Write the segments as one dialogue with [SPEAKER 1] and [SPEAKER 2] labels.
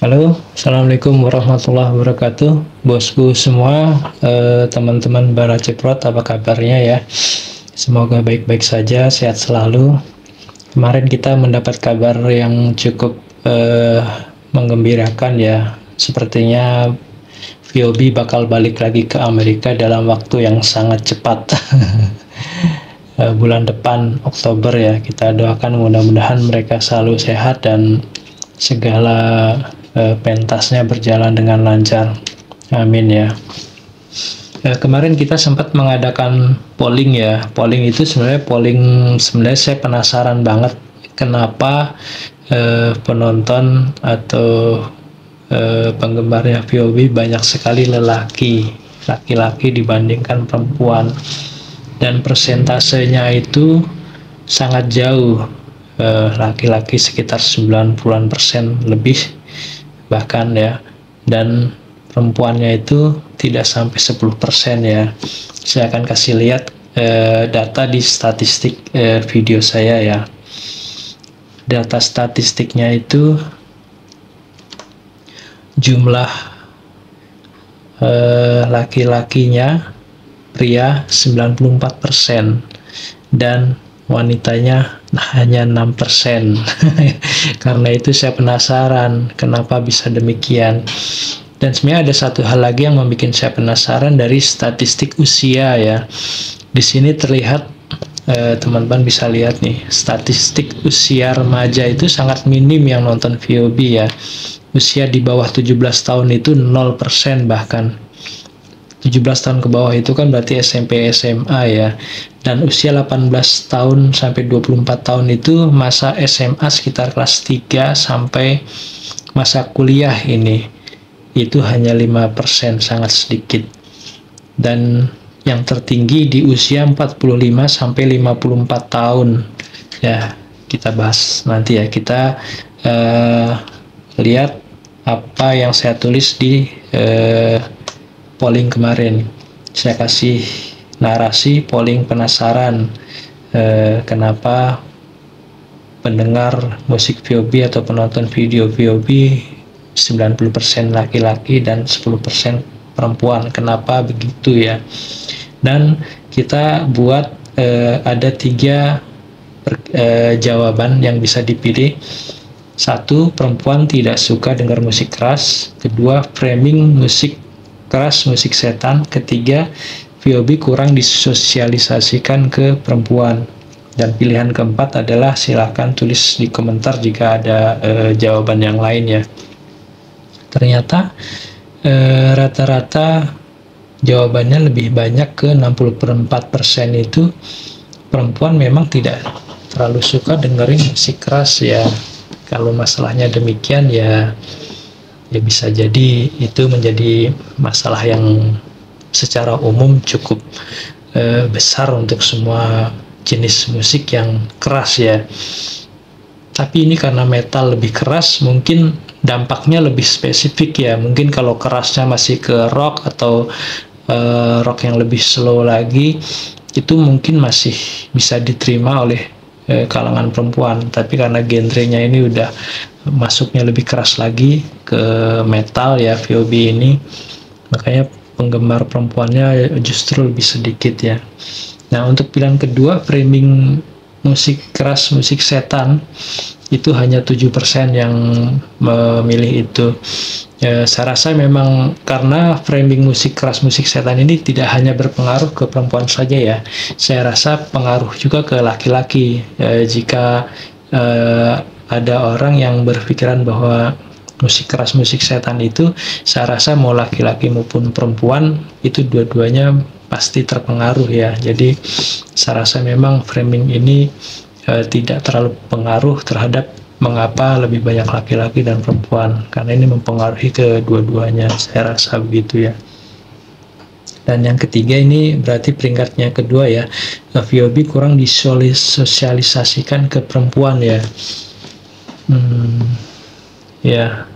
[SPEAKER 1] Halo, Assalamualaikum warahmatullahi wabarakatuh. Bosku semua, teman-teman Bara Ceprot, apa kabarnya ya? Semoga baik-baik saja, sehat selalu. Kemarin kita mendapat kabar yang cukup menggembirakan ya. Sepertinya VOB bakal balik lagi ke Amerika dalam waktu yang sangat cepat. Bulan depan, Oktober ya. Kita doakan mudah-mudahan mereka selalu sehat dan segala pentasnya berjalan dengan lancar. Amin ya. Kemarin kita sempat mengadakan polling ya. Polling itu sebenarnya saya penasaran banget kenapa penonton atau penggemarnya VOB banyak sekali laki-laki dibandingkan perempuan, dan persentasenya itu sangat jauh. Laki-laki sekitar 90% lebih bahkan ya, dan perempuannya itu tidak sampai 10% ya. Saya akan kasih lihat data di statistik video saya ya. Data statistiknya itu jumlah laki-lakinya pria 94% dan wanitanya hanya 6%. Karena itu saya penasaran kenapa bisa demikian. Dan sebenarnya ada satu hal lagi yang membuat saya penasaran dari statistik usia ya. Di sini terlihat, teman-teman bisa lihat nih, statistik usia remaja itu sangat minim yang nonton VOB ya. Usia di bawah 17 tahun itu 0% bahkan. 17 tahun ke bawah itu kan berarti SMP SMA ya. Dan usia 18 tahun sampai 24 tahun itu masa SMA sekitar kelas 3 sampai masa kuliah ini. Itu hanya 5%, sangat sedikit. Dan yang tertinggi di usia 45 sampai 54 tahun. Ya, kita bahas nanti ya. Kita lihat apa yang saya tulis di polling kemarin. Saya kasih narasi polling penasaran kenapa pendengar musik VOB atau penonton video VOB 90% laki-laki dan 10% perempuan. Kenapa begitu ya? Dan kita buat ada 3 jawaban yang bisa dipilih. 1, perempuan tidak suka dengar musik keras. 2, framing musik keras, musik setan. 3, VOB kurang disosialisasikan ke perempuan. Dan pilihan keempat adalah silahkan tulis di komentar jika ada jawaban yang lain ya. Ternyata rata-rata jawabannya lebih banyak, ke 64% itu perempuan memang tidak terlalu suka dengerin musik keras ya. Kalau masalahnya demikian ya bisa jadi itu menjadi masalah yang secara umum cukup besar untuk semua jenis musik yang keras ya. Tapi ini karena metal lebih keras, mungkin dampaknya lebih spesifik ya. Mungkin kalau kerasnya masih ke rock atau rock yang lebih slow lagi, itu mungkin masih bisa diterima oleh kalangan perempuan. Tapi karena genrenya ini udah masuknya lebih keras lagi ke metal ya VOB ini, makanya penggemar perempuannya justru lebih sedikit ya. Nah, untuk pilihan kedua, framing musik keras, musik setan, itu hanya 7% yang memilih itu. Saya rasa memang karena framing musik keras, musik setan ini tidak hanya berpengaruh ke perempuan saja ya. Saya rasa pengaruh juga ke laki-laki. Jika ada orang yang berpikiran bahwa musik keras, musik setan itu, saya rasa mau laki-laki maupun perempuan itu dua-duanya pasti terpengaruh ya. Jadi saya rasa memang framing ini tidak terlalu pengaruh terhadap mengapa lebih banyak laki-laki dan perempuan, karena ini mempengaruhi kedua-duanya, saya rasa begitu ya. Dan yang ketiga ini berarti peringkatnya kedua ya, VOB kurang disosialisasikan ke perempuan ya. Ya,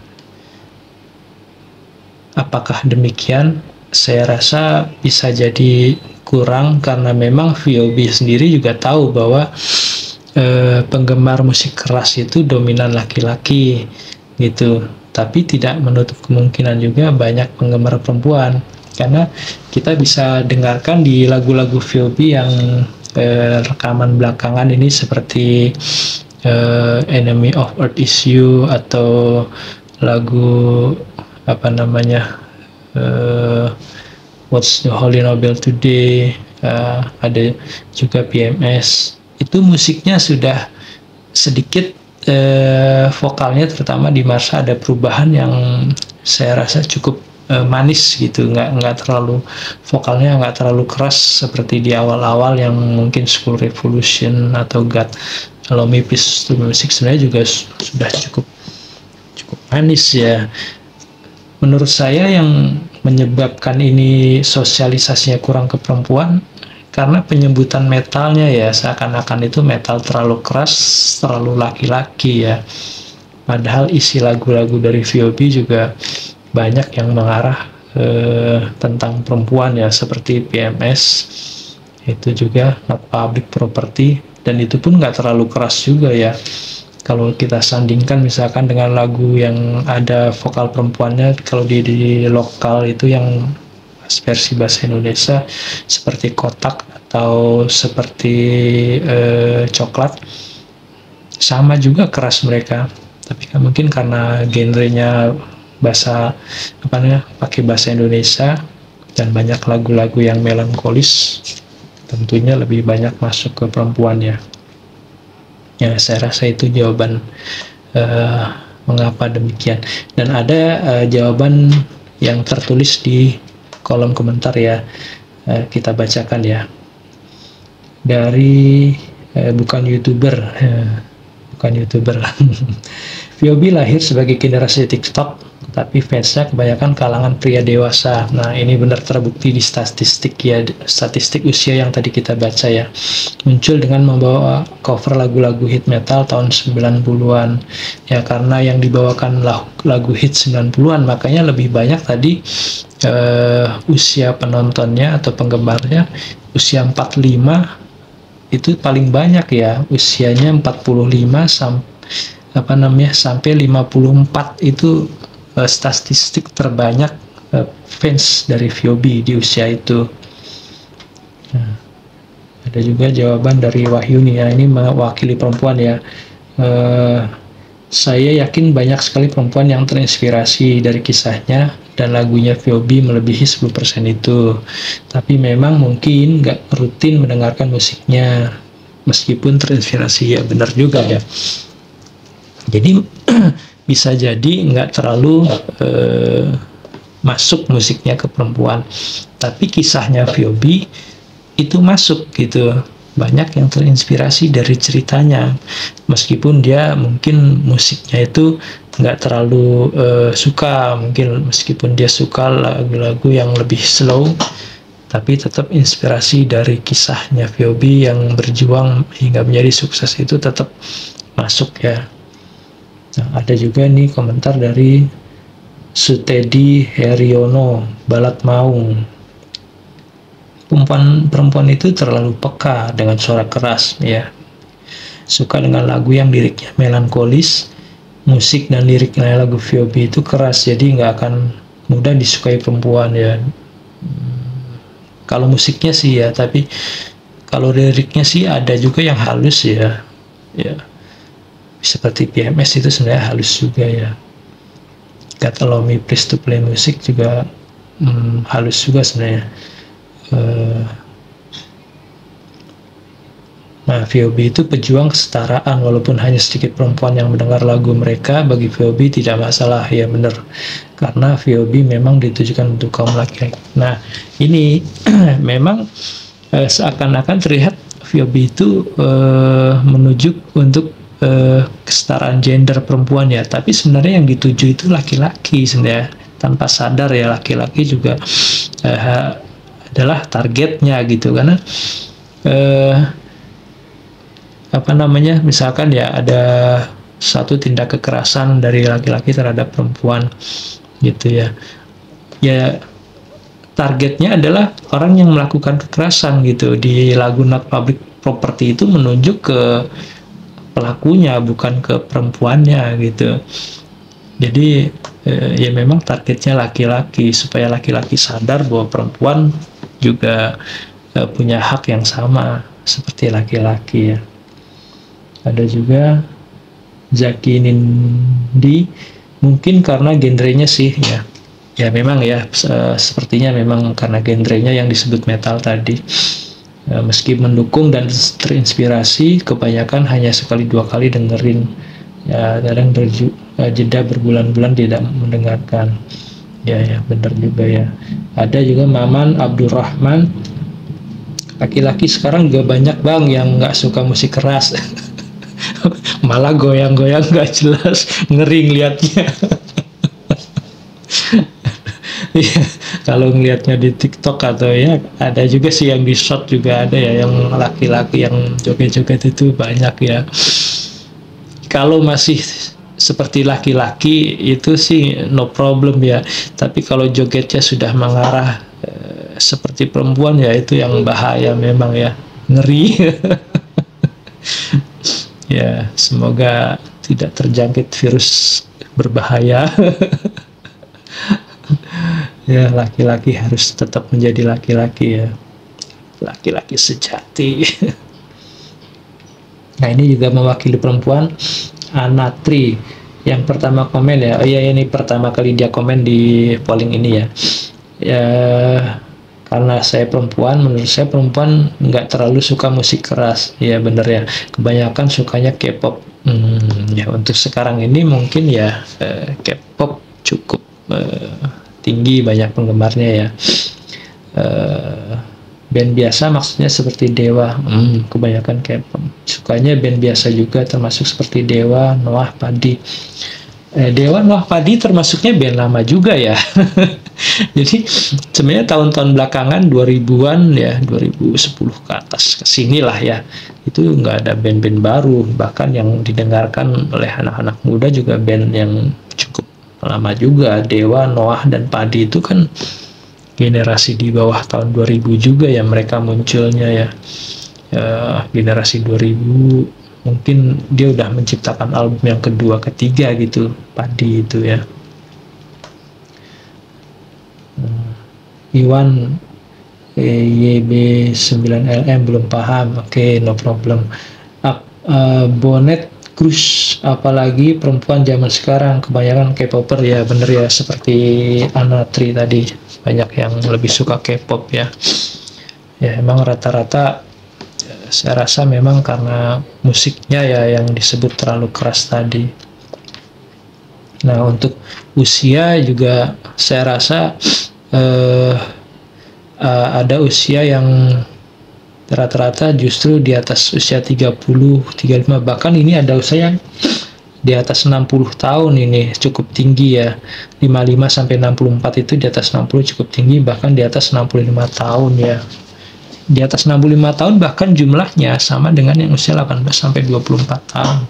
[SPEAKER 1] apakah demikian? Saya rasa bisa jadi kurang, karena memang VOB sendiri juga tahu bahwa penggemar musik keras itu dominan laki-laki gitu. tapi tidak menutup kemungkinan juga banyak penggemar perempuan, karena kita bisa dengarkan di lagu-lagu VOB yang rekaman belakangan ini seperti Enemy of Earth Is You, atau lagu apa namanya, What's the Holy Nobel Today, ada juga PMS. Itu musiknya sudah sedikit vokalnya, terutama di Marsha, ada perubahan yang saya rasa cukup manis gitu, nggak terlalu, vokalnya nggak terlalu keras seperti di awal-awal yang mungkin School Revolution atau God Allow Me Peace to Music sebenarnya juga sudah cukup manis ya. Menurut saya yang menyebabkan ini sosialisasinya kurang ke perempuan karena penyebutan metalnya ya, seakan-akan itu metal terlalu keras, terlalu laki-laki ya. Padahal isi lagu-lagu dari VOB juga banyak yang mengarah tentang perempuan ya, seperti PMS itu juga Not Public Property, dan itu pun nggak terlalu keras juga ya. Kalau kita sandingkan misalkan dengan lagu yang ada vokal perempuannya, kalau di lokal itu yang versi bahasa Indonesia seperti Kotak atau seperti Coklat, sama juga keras mereka, tapi kan mungkin karena genrenya bahasa apa namanya, pakai bahasa Indonesia dan banyak lagu-lagu yang melankolis, tentunya lebih banyak masuk ke perempuan ya. Ya, saya rasa itu jawaban mengapa demikian. Dan ada jawaban yang tertulis di kolom komentar ya, kita bacakan ya. Dari bukan YouTuber, VOB lahir sebagai generasi TikTok, tapi fansnya kebanyakan kalangan pria dewasa. Nah, ini benar terbukti di statistik ya, statistik usia yang tadi kita baca ya. Muncul dengan membawa cover lagu-lagu hit metal tahun 90-an. Ya, karena yang dibawakan lagu hit 90-an, makanya lebih banyak tadi usia penontonnya atau penggemarnya usia 45 itu paling banyak ya, usianya 45 sampai 54 itu statistik terbanyak fans dari VOB di usia itu. Nah, ada juga jawaban dari Wahyuni ya, ini mewakili perempuan ya. Saya yakin banyak sekali perempuan yang terinspirasi dari kisahnya dan lagunya VOB melebihi 10% itu. Tapi memang mungkin nggak rutin mendengarkan musiknya, meskipun terinspirasi ya, benar juga ya. Jadi bisa jadi nggak terlalu masuk musiknya ke perempuan, tapi kisahnya VOB itu masuk gitu. Banyak yang terinspirasi dari ceritanya, meskipun dia mungkin musiknya itu nggak terlalu suka, mungkin meskipun dia suka lagu-lagu yang lebih slow, tapi tetap inspirasi dari kisahnya VOB yang berjuang hingga menjadi sukses itu tetap masuk ya. Nah, ada juga nih komentar dari Sutedi Heriono, Balat Maung. Perempuan itu terlalu peka dengan suara keras ya. Suka dengan lagu yang liriknya melankolis. Musik dan liriknya lagu VOB itu keras, jadi nggak akan mudah disukai perempuan ya. Kalau musiknya sih ya, tapi kalau liriknya sih ada juga yang halus ya. Ya. Seperti PMS itu sebenarnya halus juga ya. God Allow Me Please to Play Music juga halus juga sebenarnya. Nah, VOB itu pejuang kesetaraan, walaupun hanya sedikit perempuan yang mendengar lagu mereka, bagi VOB tidak masalah ya, benar, karena VOB memang ditujukan untuk kaum laki-laki. Nah, ini memang seakan-akan terlihat VOB itu menuju untuk kesetaraan gender perempuan ya, tapi sebenarnya yang dituju itu laki-laki sebenarnya, tanpa sadar ya, laki-laki juga adalah targetnya gitu, karena apa namanya, misalkan ya ada satu tindak kekerasan dari laki-laki terhadap perempuan gitu ya, ya targetnya adalah orang yang melakukan kekerasan gitu. Di lagu Not Public Property itu menunjuk ke pelakunya, bukan ke perempuannya gitu. Jadi ya memang targetnya laki-laki, supaya laki-laki sadar bahwa perempuan juga punya hak yang sama seperti laki-laki ya. Ada juga Zaki Nindi, mungkin karena genrenya sih ya. Ya memang ya, sepertinya memang karena genrenya yang disebut metal tadi. Meski mendukung dan terinspirasi, kebanyakan hanya sekali dua kali dengerin. Ya kadang jeda berbulan-bulan tidak mendengarkan. Ya benar juga ya. Ada juga Maman Abdurrahman, laki-laki sekarang juga banyak bang yang nggak suka musik keras. Malah goyang-goyang nggak jelas, ngeri ngeliatnya. Iya, kalau ngelihatnya di TikTok atau ya ada juga sih yang di short juga ada ya, yang laki-laki yang joget-joget itu banyak ya. Kalau masih seperti laki-laki itu sih no problem ya, tapi kalau jogetnya sudah mengarah seperti perempuan ya itu yang bahaya memang ya, ngeri. Ya semoga tidak terjangkit virus berbahaya. Ya laki-laki harus tetap menjadi laki-laki ya, laki-laki sejati. Nah ini juga mewakili perempuan. Anatri yang pertama komen ya, oh iya ini pertama kali dia komen di polling ini ya. Ya karena saya perempuan, menurut saya perempuan nggak terlalu suka musik keras. Ya bener ya, kebanyakan sukanya K-pop. Ya untuk sekarang ini mungkin ya K-pop cukup tinggi banyak penggemarnya ya. Band biasa maksudnya seperti Dewa, kebanyakan K-pop. Sukanya band biasa juga termasuk seperti Dewa, Noah, Padi. Dewa, Noah, Padi termasuknya band lama juga ya. Jadi sebenarnya tahun-tahun belakangan 2000-an ya, 2010 ke atas ke sini lah ya, itu nggak ada band-band baru. Bahkan yang didengarkan oleh anak-anak muda juga band yang cukup lama juga. Dewa, Noah, dan Padi itu kan generasi di bawah tahun 2000 juga ya mereka munculnya ya. Generasi 2000 mungkin dia udah menciptakan album yang kedua, ketiga gitu, Padi itu ya. Iwan YB9LM belum paham, oke, no problem. Bonet Cruz, apalagi perempuan zaman sekarang kebanyakan K-popper ya, bener ya, seperti Anatri tadi, banyak yang lebih suka K-pop ya. Ya emang rata-rata saya rasa memang karena musiknya ya yang disebut terlalu keras tadi. Nah untuk usia juga saya rasa ada usia yang rata-rata justru di atas usia 30, 35, bahkan ini ada usia yang di atas 60 tahun, ini cukup tinggi ya. 55 sampai 64 itu di atas 60 cukup tinggi, bahkan di atas 65 tahun ya. Di atas 65 tahun bahkan jumlahnya sama dengan yang usia 18 sampai 24 tahun.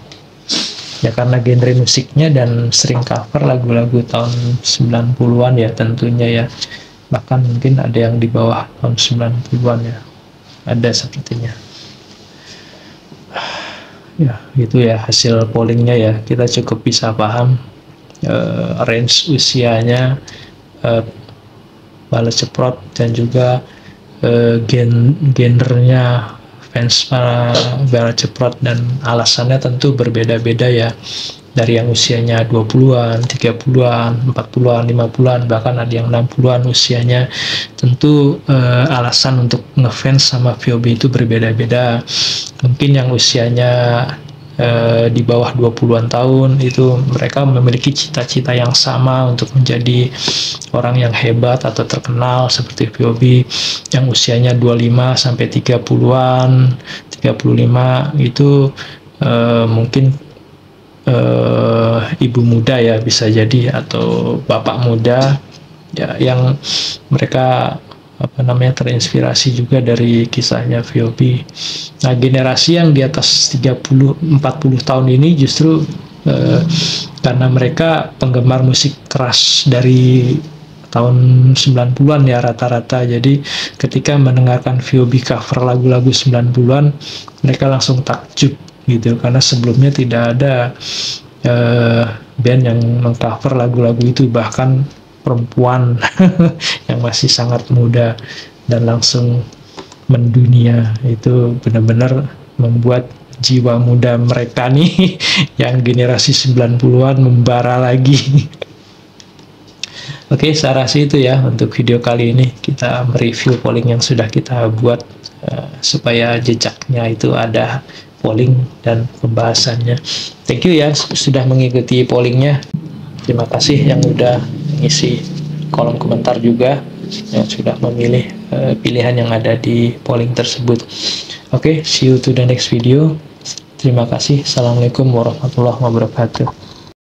[SPEAKER 1] Ya karena genre musiknya dan sering cover lagu-lagu tahun 90-an ya tentunya ya. Bahkan mungkin ada yang di bawah tahun 90-an ya. Ada sepertinya. Ya gitu ya hasil pollingnya ya, kita cukup bisa paham range usianya Bala Ceprot dan juga gendernya fans para Bala Ceprot, dan alasannya tentu berbeda-beda ya, dari yang usianya 20-an, 30-an, 40-an, 50-an, bahkan ada yang 60-an usianya. Tentu alasan untuk ngefans sama VOB itu berbeda-beda. Mungkin yang usianya di bawah 20-an tahun itu mereka memiliki cita-cita yang sama untuk menjadi orang yang hebat atau terkenal seperti VOB. Yang usianya 25 sampai 30-an, 35 itu mungkin ibu muda ya bisa jadi, atau bapak muda ya, yang mereka terinspirasi juga dari kisahnya VOB. Nah generasi yang di atas 30-40 tahun ini justru karena mereka penggemar musik keras dari tahun 90-an ya rata-rata, jadi ketika mendengarkan VOB cover lagu-lagu 90-an mereka langsung takjub gitu, karena sebelumnya tidak ada band yang mengcover lagu-lagu itu, bahkan perempuan yang masih sangat muda dan langsung mendunia. Itu benar-benar membuat jiwa muda mereka nih yang generasi 90-an membara lagi. Oke, saya rasa itu ya untuk video kali ini. Kita mereview polling yang sudah kita buat supaya jejaknya itu ada polling dan pembahasannya. Thank you ya sudah mengikuti pollingnya. Terima kasih yang udah ngisi kolom komentar juga, yang sudah memilih pilihan yang ada di polling tersebut. Oke, see you to the next video. Terima kasih. Assalamualaikum warahmatullahi wabarakatuh.